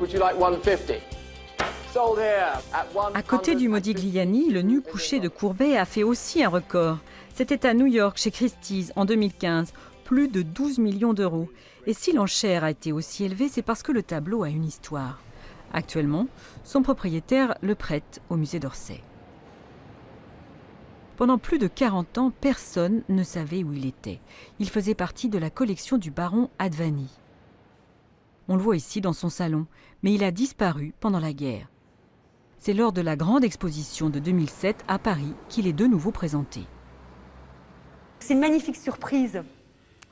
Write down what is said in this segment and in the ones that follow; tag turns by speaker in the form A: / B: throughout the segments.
A: Would you like 150? Sold here at
B: À côté du Modigliani, le nu couché de Courbet a fait aussi un record. C'était à New York, chez Christie's, en 2015, plus de 12 millions d'euros. Et si l'enchère a été aussi élevée, c'est parce que le tableau a une histoire. Actuellement, son propriétaire le prête au musée d'Orsay. Pendant plus de 40 ans, personne ne savait où il était. Il faisait partie de la collection du baron Advani. On le voit ici dans son salon, mais il a disparu pendant la guerre. C'est lors de la grande exposition de 2007 à Paris qu'il est de nouveau présenté.
C: C'est une magnifique surprise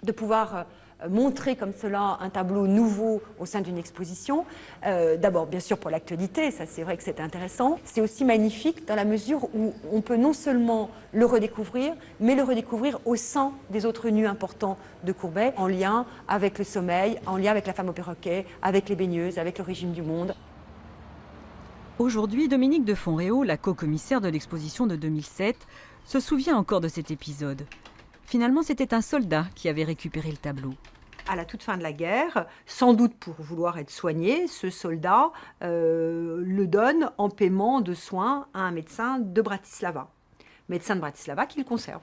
C: de pouvoir montrer comme cela un tableau nouveau au sein d'une exposition. D'abord, bien sûr, pour l'actualité, ça c'est vrai que c'est intéressant. C'est aussi magnifique dans la mesure où on peut non seulement le redécouvrir, mais le redécouvrir au sein des autres nus importants de Courbet, en lien avec le sommeil, en lien avec la femme au perroquet, avec les baigneuses, avec le régime du monde.
B: Aujourd'hui, Dominique de Fonréau, la co-commissaire de l'exposition de 2007, se souvient encore de cet épisode. Finalement, c'était un soldat qui avait récupéré le tableau.
C: À la toute fin de la guerre, sans doute pour vouloir être soigné, ce soldat le donne en paiement de soins à un médecin de Bratislava. Médecin de Bratislava qui le conserve.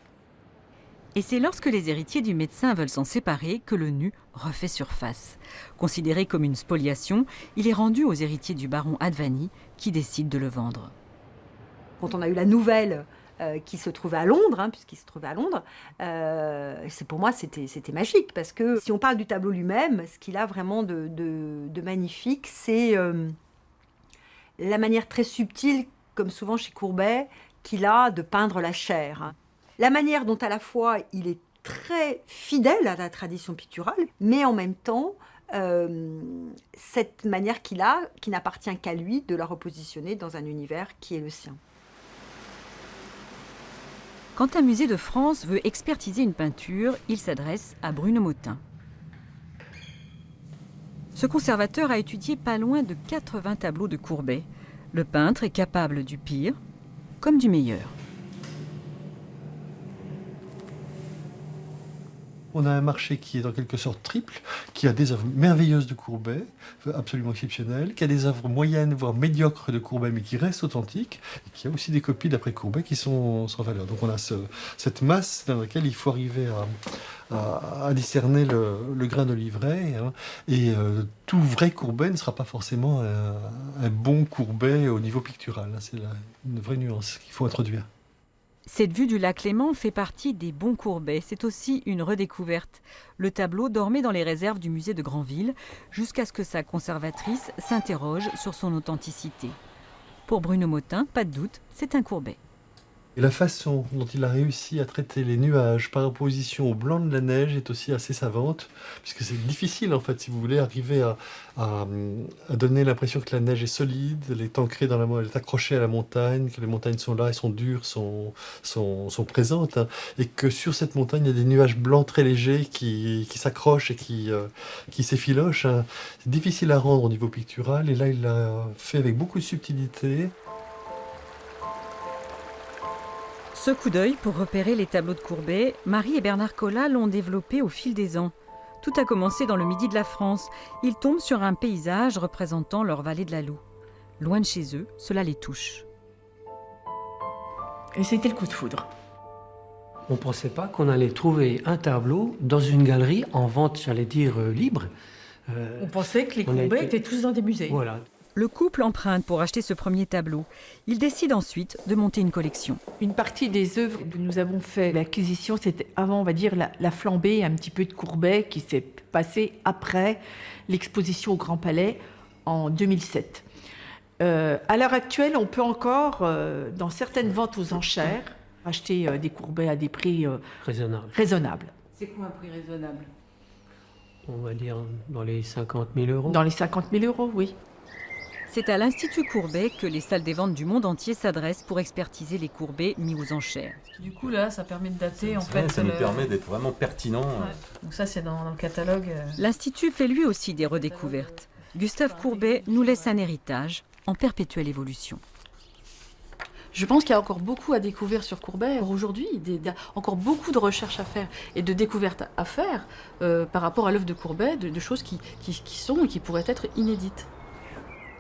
B: Et c'est lorsque les héritiers du médecin veulent s'en séparer que le nu refait surface. Considéré comme une spoliation, il est rendu aux héritiers du baron Advani qui décident de le vendre.
C: Quand on a eu la nouvelle qui se trouvait à Londres, puisqu'il se trouvait à Londres, pour moi c'était magique, parce que si on parle du tableau lui-même, ce qu'il a vraiment de magnifique, c'est la manière très subtile, comme souvent chez Courbet, qu'il a de peindre la chair. La manière dont à la fois il est très fidèle à la tradition picturale, mais en même temps, cette manière qu'il a, qui n'appartient qu'à lui, de la repositionner dans un univers qui est le sien.
B: Quand un musée de France veut expertiser une peinture, il s'adresse à Bruno Motin. Ce conservateur a étudié pas loin de 80 tableaux de Courbet. Le peintre est capable du pire comme du meilleur.
D: On a un marché qui est en quelque sorte triple, qui a des œuvres merveilleuses de Courbet, absolument exceptionnelles, qui a des œuvres moyennes, voire médiocres de Courbet, mais qui restent authentiques, et qui a aussi des copies d'après Courbet qui sont sans valeur. Donc on a cette masse dans laquelle il faut arriver à discerner le grain de livret, et tout vrai Courbet ne sera pas forcément un bon Courbet au niveau pictural. C'est une vraie nuance qu'il faut introduire.
B: Cette vue du lac Léman fait partie des bons Courbet. C'est aussi une redécouverte. Le tableau dormait dans les réserves du musée de Granville jusqu'à ce que sa conservatrice s'interroge sur son authenticité. Pour Bruno Motin, pas de doute, c'est un Courbet.
D: Et la façon dont il a réussi à traiter les nuages par opposition au blanc de la neige est aussi assez savante, puisque c'est difficile en fait, si vous voulez, arriver à donner l'impression que la neige est solide, elle est ancrée dans elle est accrochée à la montagne, que les montagnes sont là, elles sont dures, sont présentes, et que sur cette montagne il y a des nuages blancs très légers qui s'accrochent et qui s'effilochent. C'est difficile à rendre au niveau pictural, et là il l'a fait avec beaucoup de subtilité.
B: Ce coup d'œil pour repérer les tableaux de Courbet, Marie et Bernard Collat l'ont développé au fil des ans. Tout a commencé dans le midi de la France. Ils tombent sur un paysage représentant leur vallée de la Loue. Loin de chez eux, cela les touche.
E: Et c'était le coup de foudre.
F: On ne pensait pas qu'on allait trouver un tableau dans une galerie en vente, j'allais dire, libre.
E: On pensait que les Courbet étaient tous dans des musées.
F: Voilà.
B: Le couple emprunte pour acheter ce premier tableau. Ils décident ensuite de monter une collection.
E: Une partie des œuvres dont nous avons fait l'acquisition, c'était avant, on va dire, la flambée un petit peu de Courbet qui s'est passée après l'exposition au Grand Palais en 2007. À l'heure actuelle, on peut encore, dans certaines ventes aux enchères, acheter des Courbet à des prix raisonnables.
B: C'est quoi un prix raisonnable?
F: On va dire dans les 50 000 euros.
E: Dans les 50 000 euros, oui.
B: C'est à l'Institut Courbet que les salles des ventes du monde entier s'adressent pour expertiser les Courbets mis aux enchères.
G: Du coup, là, ça permet de dater,
H: Ça nous permet d'être vraiment pertinent.
G: Ouais. Donc ça, c'est dans le catalogue.
B: L'Institut fait lui aussi des redécouvertes. Gustave Courbet nous laisse un héritage en perpétuelle évolution.
G: Je pense qu'il y a encore beaucoup à découvrir sur Courbet. Aujourd'hui, il y a encore beaucoup de recherches à faire et de découvertes à faire par rapport à l'œuvre de Courbet, de choses qui sont et qui pourraient être inédites.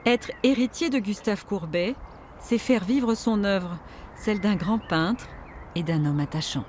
B: Être héritier de Gustave Courbet, c'est faire vivre son œuvre, celle d'un grand peintre et d'un homme attachant.